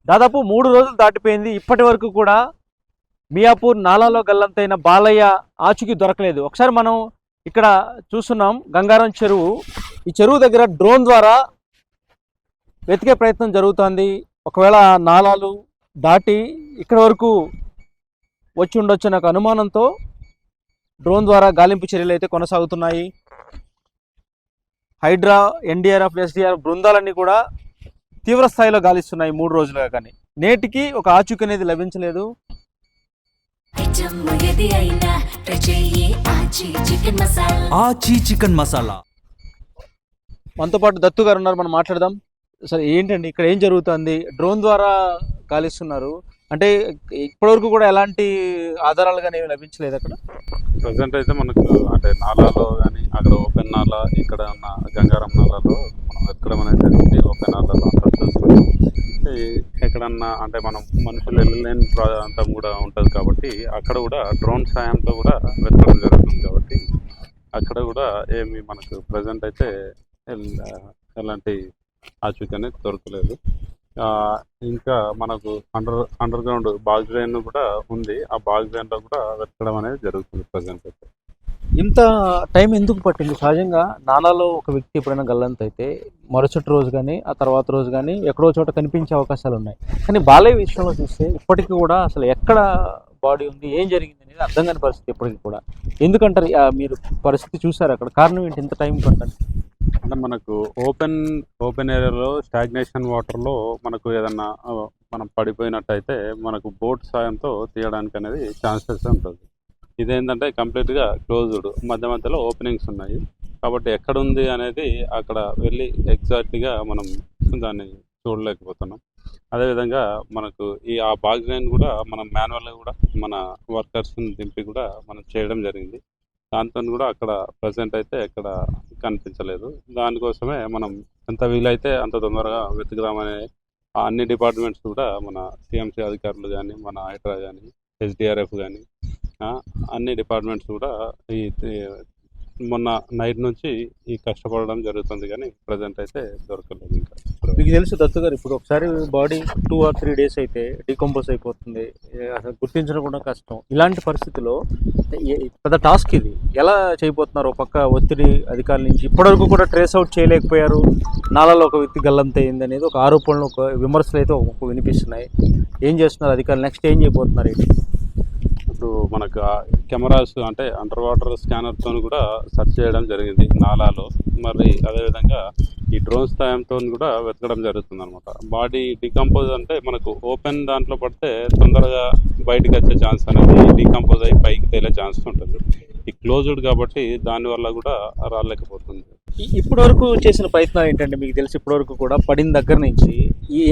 దాదాపు 3 రోజులు దాటిపోయింది. ఇప్పటి వరకు కూడా మియాపూర్ నాలాలో గల్లంతైన బాలయ్య ఆచూకీ దొరకలేదు. ఒకసారి మనం ఇక్కడ చూస్తున్నాం గంగారం చెరువు. ఈ చెరువు దగ్గర డ్రోన్ ద్వారా వెతికే ప్రయత్నం జరుగుతుంది. ఒకవేళ నాలాలు దాటి ఇక్కడ వరకు వచ్చి ఉండొచ్చు నాకు అనుమానంతో డ్రోన్ ద్వారా గాలింపు చర్యలు అయితే కొనసాగుతున్నాయి. హైడ్రా, ఎన్డీఆర్ఎఫ్, ఎస్డీఆర్ఎఫ్ బృందాలన్నీ కూడా తీవ్ర స్థాయిలో గాలిస్తున్నాయి 3 రోజులుగా. కానీ నేటికి ఒక ఆచూకీ అనేది లభించలేదు. ఆచి చికెన్ మసాలా. మనతో పాటు దత్తు గారు ఉన్నారు, మనం మాట్లాడదాం. సరే, ఏంటండి ఇక్కడ ఏం జరుగుతుంది? డ్రోన్ ద్వారా గాలిస్తున్నారు అంటే ఇప్పటివరకు కూడా ఎలాంటి ఆధారాలు కానీ ఏమి లభించలేదు అక్కడ. ప్రజెంట్ అయితే మనకు అంటే నాలాలో కానీ అక్కడ ఓపెన్ నాలా, ఇక్కడ ఉన్న గంగారం నాలాలో మనం వెతకడం అనేది జరిగింది. ఓపెన్ నాలాలో అంతా చూసుకొని ఎక్కడన్నా అంటే మనం మనుషులు వెళ్ళలేని ప్రాంతం కూడా ఉంటుంది కాబట్టి అక్కడ కూడా డ్రోన్ సాయంతో కూడా వెతకడం జరుగుతుంది. కాబట్టి అక్కడ కూడా ఏమి మనకు ప్రజెంట్ అయితే ఎలాంటి ఆచూకీ అనేది దొరకలేదు. ఇంకా మనకు అండర్ గ్రౌండ్ బాగ్ డ్రైన్ కూడా ఉంది. ఆ బాగ్ డ్రైన్ లో కూడా వెతకడం అనేది జరుగుతుంది ప్రజెంట్ అయితే. ఇంత టైం ఎందుకు పట్టింది? సహజంగా నాలాలో ఒక వ్యక్తి ఎప్పుడైనా గల్లంత అయితే మరుసటి రోజు కానీ ఆ తర్వాత రోజు కానీ ఎక్కడో చోట కనిపించే అవకాశాలు ఉన్నాయి. కానీ బాలయ్య విషయంలో చూస్తే ఇప్పటికీ కూడా అసలు ఎక్కడ బాడీ ఉంది, ఏం జరిగింది అనేది అర్థం కాని పరిస్థితి ఇప్పటికీ కూడా. ఎందుకంటారు? మీరు పరిస్థితి చూసారు అక్కడ, కారణం ఏంటి ఇంత టైం పట్టాలి? అంటే మనకు ఓపెన్ ఏరియాలో స్టాగ్నేషన్ వాటర్లో మనకు ఏదన్నా మనం పడిపోయినట్టయితే మనకు బోట్ సాయంతో తీయడానికి అనేది ఛాన్సెస్ ఉంటుంది. ఇదేంటంటే కంప్లీట్గా క్లోజ్డ్, మధ్య మధ్యలో ఓపెనింగ్స్ ఉన్నాయి కాబట్టి ఎక్కడుంది అనేది అక్కడ వెళ్ళి ఎగ్జాక్ట్గా మనం దాన్ని చూడలేకపోతున్నాం. అదేవిధంగా మనకు ఆ బాగ్ లైన్ కూడా మనం మాన్యువల్గా కూడా మన వర్కర్స్ని దింపి కూడా మనం చేయడం జరిగింది. దాంతో కూడా అక్కడ ప్రజెంట్ అయితే ఎక్కడ కనిపించలేదు. దానికోసమే మనం ఎంత వీలైతే అంత తొందరగా వెతుకుదామనే అన్ని డిపార్ట్మెంట్స్ కూడా మన సిఎంసి అధికారులు కానీ, మన హైడ్రా కానీ, ఎస్డిఆర్ఎఫ్ కానీ అన్ని డిపార్ట్మెంట్స్ కూడా ఈ మొన్న నైట్ నుంచి ఈ కష్టపడడం జరుగుతుంది. కానీ ప్రజెంట్ అయితే దొరకలేదు. ఇంకా మీకు తెలుసు దత్తు గారు, ఇప్పుడు ఒకసారి బాడీ 2 or 3 days అయితే డీకంపోజ్ అయిపోతుంది, అసలు గుర్తించడం కూడా కష్టం. ఇలాంటి పరిస్థితిలో పెద్ద టాస్క్ ఇది. ఎలా చేయబోతున్నారు? ఒక పక్క ఒత్తిడి అధికారుల నుంచి, ఇప్పటివరకు కూడా ట్రేస్ అవుట్ చేయలేకపోయారు. నాలాలో ఒక వ్యక్తి గల్లంత అయింది అనేది ఒక ఆరోపణలు, ఒక విమర్శలు అయితే ఒక వినిపిస్తున్నాయి. ఏం చేస్తున్నారు అధికారులు? నెక్స్ట్ ఏం చేయబోతున్నారు? ఇప్పుడు మనకు కెమెరాస్ అంటే అండర్ వాటర్ స్కానర్తో కూడా సెర్చ్ చేయడం జరిగింది నాలాలో. మరి అదేవిధంగా ఈ డ్రోన్ సాయంతో కూడా వెతకడం జరుగుతుంది అనమాట. బాడీ డికంపోజ్ అంటే మనకు ఓపెన్ దాంట్లో పడితే తొందరగా బయటకు వచ్చే ఛాన్స్ అనేది డికంపోజ్ అయ్యి పైకి తేలే ఛాన్స్ ఉంటుంది. ఈ క్లోజ్డ్ కాబట్టి దానివల్ల కూడా రాలేకపోతుంది. ఇప్పటి వరకు చేసిన ప్రయత్నం ఏంటంటే మీకు తెలిసి ఇప్పటివరకు కూడా పడిన దగ్గర నుంచి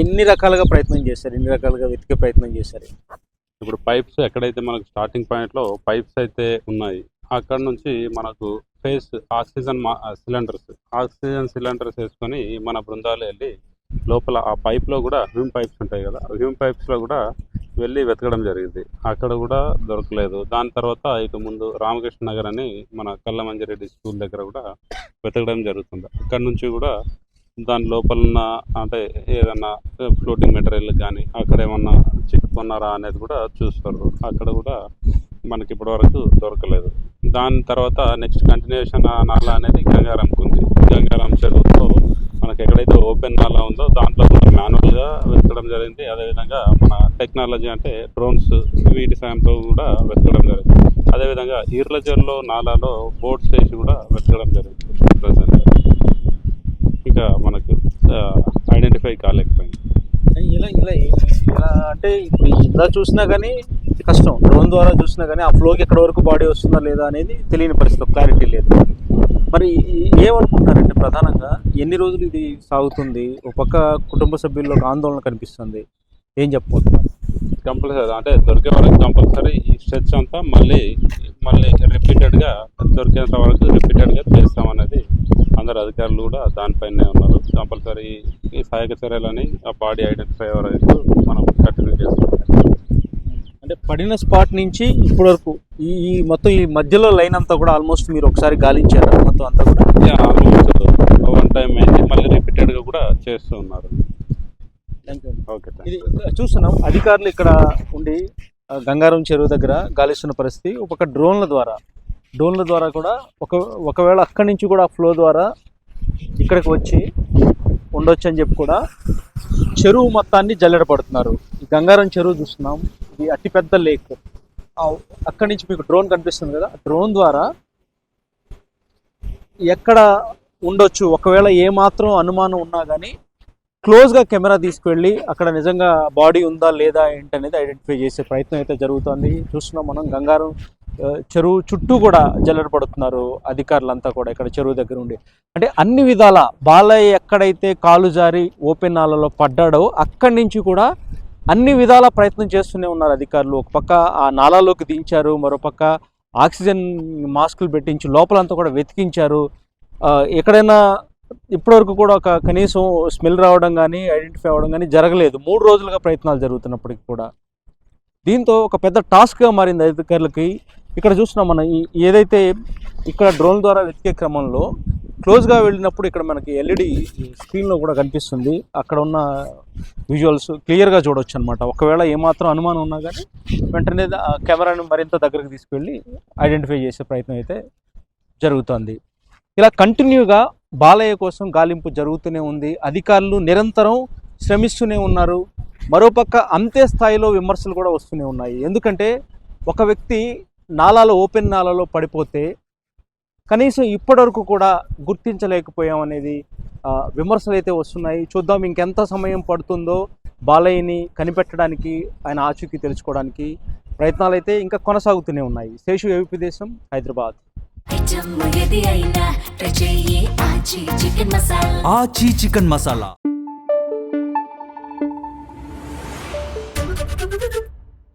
ఎన్ని రకాలుగా ప్రయత్నం చేశారు? ఎన్ని రకాలుగా వెతికే ప్రయత్నం చేశారు? ఇప్పుడు పైప్స్ ఎక్కడైతే మనకు స్టార్టింగ్ పాయింట్లో పైప్స్ అయితే ఉన్నాయి, అక్కడ నుంచి మనకు ఫేస్ ఆక్సిజన్ సిలిండర్స్ వేసుకొని మన బృందాలు వెళ్ళి లోపల ఆ పైప్లో కూడా హ్యూమ్ పైప్స్ ఉంటాయి కదా, హ్యూమ్ పైప్స్లో కూడా వెళ్ళి వెతకడం జరిగింది. అక్కడ కూడా దొరకలేదు. దాని తర్వాత ఇటు ముందు రామకృష్ణ నగర్ అని మన కల్లమంజిరెడ్డి స్కూల్ దగ్గర కూడా వెతకడం జరుగుతుంది. అక్కడ నుంచి కూడా దాని లోపల అంటే ఏదన్నా ఫ్లోటింగ్ మెటీరియల్ కానీ అక్కడ ఏమన్నా చిక్కుకున్నారా అనేది కూడా చూస్తారు. అక్కడ కూడా మనకి ఇప్పటి వరకు దొరకలేదు. దాని తర్వాత నెక్స్ట్ కంటిన్యూషన్ నాలా అనేది గంగారంకు ఉంది. గంగారం చెరువులో మనకి ఎక్కడైతే ఓపెన్ నాలా ఉందో దాంట్లో కూడా మాన్యువల్గా వెతకడం జరిగింది. అదేవిధంగా మన టెక్నాలజీ అంటే డ్రోన్స్ వీటి సాయంతో కూడా వెతకడం జరిగింది. అదేవిధంగా ఈర్లచెరులో నాలాలో బోట్స్ వేసి కూడా వెతకడం జరిగింది. ప్రజెంట్ ఇంకా మనకు ఐడెంటిఫై కాలేకపోయింది. ఇలా అంటే ఇప్పుడు ఇలా చూసినా కానీ కష్టం, డ్రోన్ ద్వారా చూసినా కానీ ఆ ఫ్లోకి ఎక్కడ వరకు బాడీ వస్తుందా లేదా అనేది తెలియని పరిస్థితి, క్లారిటీ లేదు. మరి ఏమనుకుంటున్నారంటే ప్రధానంగా ఎన్ని రోజులు ఇది సాగుతుంది? ఒక పక్క కుటుంబ సభ్యుల్లో ఒక ఆందోళన కనిపిస్తుంది. ఏం చెప్పబోతున్నారు? కంపల్సరీ అంటే దొరికే వరకు కంపల్సరీ ఈ స్ట్రెచ్ అంతా మళ్ళీ రిపీటెడ్గా దొరికేంత వరకు రిపీటెడ్గా చేస్తామనేది అందరు అధికారులు కూడా దానిపైనే ఉన్నారు. కంపల్సరీ ఈ సహాయక చర్యలని ఆ బాడీ ఐడెంటిఫై వరకు మనం కంటిన్యూ చేస్తాం. అంటే పడిన స్పాట్ నుంచి ఇప్పటి వరకు ఈ మొత్తం ఈ మధ్యలో లైన్ అంతా కూడా ఆల్మోస్ట్ మీరు ఒకసారి గాలించారు మొత్తం అంతా కూడా? ఆల్మోస్ట్ 1 time అయింది, మళ్ళీ రిపీటెడ్గా కూడా చేస్తూ ఉన్నారు. Thank you. Okay thanks. ఇది చూస్తున్నాం అధికారులు ఇక్కడ ఉండి గంగారం చెరువు దగ్గర గాలిస్తున్న పరిస్థితి. ఒక పక్క డ్రోన్ల ద్వారా కూడా ఒకవేళ అక్కడి నుంచి కూడా ఫ్లో ద్వారా ఇక్కడికి వచ్చి ఉండొచ్చు అని చెప్పి కూడా చెరువు మొత్తాన్ని జల్లెడ పడుతున్నారు. ఈ గంగారం చెరువు చూస్తున్నాం, ఇది అతిపెద్ద లేక్. అక్కడి నుంచి మీకు డ్రోన్ కనిపిస్తుంది కదా, డ్రోన్ ద్వారా ఎక్కడ ఉండొచ్చు ఒకవేళ ఏమాత్రం అనుమానం ఉన్నా కానీ క్లోజ్గా కెమెరా తీసుకువెళ్ళి అక్కడ నిజంగా బాడీ ఉందా లేదా ఏంటనేది ఐడెంటిఫై చేసే ప్రయత్నం అయితే జరుగుతుంది. చూస్తున్నాం మనం గంగారం చెరువు చుట్టూ కూడా జల్లెడ పడుతున్నారు అధికారులంతా కూడా ఇక్కడ చెరువు దగ్గర ఉండి. అంటే అన్ని విధాల బాలయ్య ఎక్కడైతే కాలు జారి ఓపెన్ నాలలో పడ్డాడో అక్కడి నుంచి కూడా అన్ని విధాల ప్రయత్నం చేస్తూనే ఉన్నారు అధికారులు. ఒక పక్క ఆ నాలాలోకి దించారు, మరోపక్క ఆక్సిజన్ మాస్కులు పెట్టించి లోపలంతా కూడా వెతికించారు. ఎక్కడైనా ఇప్పటివరకు కూడా ఒక కనీసం స్మెల్ రావడం కానీ ఐడెంటిఫై అవ్వడం కానీ జరగలేదు. 3 రోజులుగా ప్రయత్నాలు జరుగుతున్నప్పటికీ కూడా దీంతో ఒక పెద్ద టాస్క్గా మారింది అధికారులకి. ఇక్కడ చూస్తున్నాం మనం ఏదైతే ఇక్కడ డ్రోన్ ద్వారా వెతికే క్రమంలో క్లోజ్గా వెళ్ళినప్పుడు ఇక్కడ మనకి ఎల్ఈడి స్క్రీన్లో కూడా కనిపిస్తుంది. అక్కడ ఉన్న విజువల్స్ క్లియర్గా చూడవచ్చు అనమాట. ఒకవేళ ఏమాత్రం అనుమానం ఉన్నా కానీ వెంటనే కెమెరాను మరింత దగ్గరికి తీసుకెళ్ళి ఐడెంటిఫై చేసే ప్రయత్నం అయితే జరుగుతుంది. ఇలా కంటిన్యూగా బాలయ్య కోసం గాలింపు జరుగుతూనే ఉంది. అధికారులు నిరంతరం శ్రమిస్తూనే ఉన్నారు. మరోపక్క అంతే స్థాయిలో విమర్శలు కూడా వస్తూనే ఉన్నాయి. ఎందుకంటే ఒక వ్యక్తి ఓపెన్ నాలాలో పడిపోతే కనీసం ఇప్పటివరకు కూడా గుర్తించలేకపోయామనేది విమర్శలు అయితే వస్తున్నాయి. చూద్దాం ఇంకెంత సమయం పడుతుందో బాలయ్యని కనిపెట్టడానికి, ఆయన ఆచూకీ తెలుసుకోవడానికి ప్రయత్నాలు అయితే ఇంకా కొనసాగుతూనే ఉన్నాయి. శేషు, ఏబీపీ దేశం, హైదరాబాద్. ఆచి చికెన్ మసాలా.